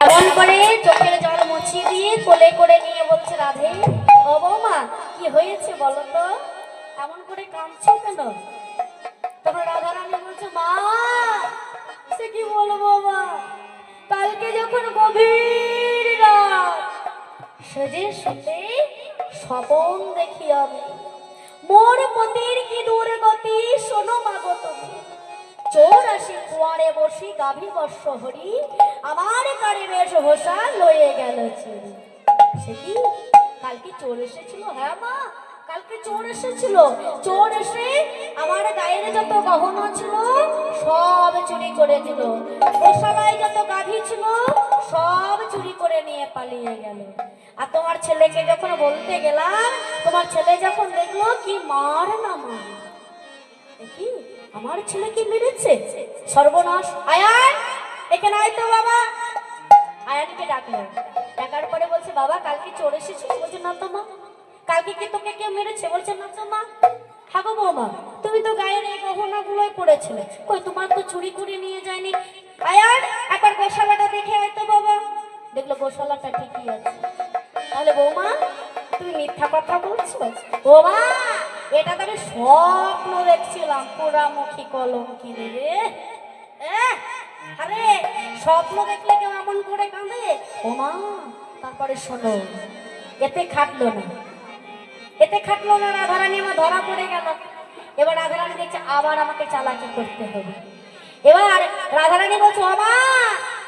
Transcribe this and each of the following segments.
এমন করে চোখের জল মুছিয়ে দিয়ে কোলে করে নিয়ে বলছে, রাধে ও বৌমা কি হয়েছে বলো তো, এমন করে কাঁদছো কেন? তখন রাধারানী বলছে, মা সে কি বলবো মা, কালকে যখন গভীর রাত সেজে শুতে স্বপন দেখি আমি, মোর পতির কি দুর্গতি শোনো মাগো তুমি, চোর আসি কুয়ারে বসি গাভী বর্ষ হরি, আমার কারে বেশ হোসা লয়ে গেল চুরি। সে কি কালকে চোর এসেছিল? হ্যাঁ মা, কালকে চোর এসেছিল। চোর এসে আমার গায়ের যত গহনা ছিল সব চুরি করে দিল, গোশালায় যত গাভী ছিল সব চুরি করে নিয়ে পালিয়ে গেল। আর তোমার ছেলেকে যখন বলতে গেলাম, তোমার ছেলে যখন দেখলো কি মার না মার, দেখি আমার ছেলেকে মেরেছে, সর্বনাশ। আয়ান এখানে আয় তো বাবা। আয়ানকে ডাকলো, ডাকার পরে বলছে, বাবা কালকে চোর এসেছিল? বলছে, না তো মা। কালকে কি তোকে কেউ মেরেছে? বলছে, না তো মা। হ্যাঁ গো বৌমা, তুমি তো গায়ের এই গহনাগুলোই পড়েছিলে, কই তোমার তো চুরি করে নিয়ে যায়নি। আয়ান একবার গোশালাটা দেখে আয় তো বাবা। দেখলো গোশালাটা ঠিকই আছে। তাহলে বৌমা তুমি মিথ্যা কথা বলছো? বৌমা এটা তো আমি স্বপ্ন দেখছিলাম, পোড়ামুখী কলঙ্কিনী রে। আরে স্বপ্ন দেখলে কেউ এমন করে কাঁদে? ও মা তারপরে শোনো, এতে খাটলো না, এতে খাটলো না, রাধারানী আমার ধরা পড়ে গেল। এবার রাধারানী দেখছে আবার আমাকে চালাকি করতে হবে। এবার রাধারানী বলছে, ও মা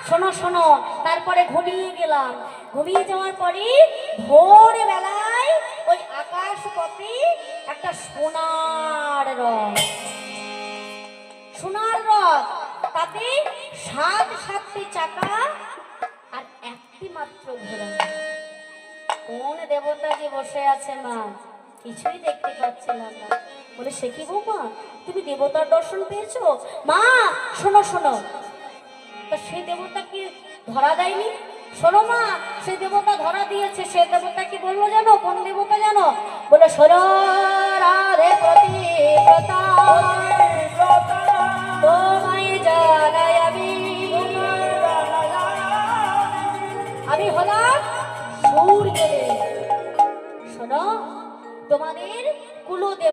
শোনো শোনো। তারপরে ঘুমিয়ে গেলাম, ঘুমিয়ে যাওয়ার পরে ভোর বেলায় ওই আকাশ পথে একটা সোনার রথ, সোনার রথ, তাতে 7 চাকা আর একটি মাত্র ঘোড়া। কোন দেবতা যে বসে আছে মা কিছুই দেখতে পাচ্ছিলাম না। বলে, সে কি বৌমা তুমি দেবতার দর্শন পেয়েছো? মা শোনো শোনো, তা সেই দেবতা কি ধরা দেয়নি? শোনো মা, সেই দেবতা ধরা দিয়েছে। সে দেবতা কি বললো জানো? কোন দেবতা জানো? বলে, শোনো রাধে প্রতিব্রতা তোমায় জানাই আমি হলাম সূর্যদেব। শোনো তোমাদের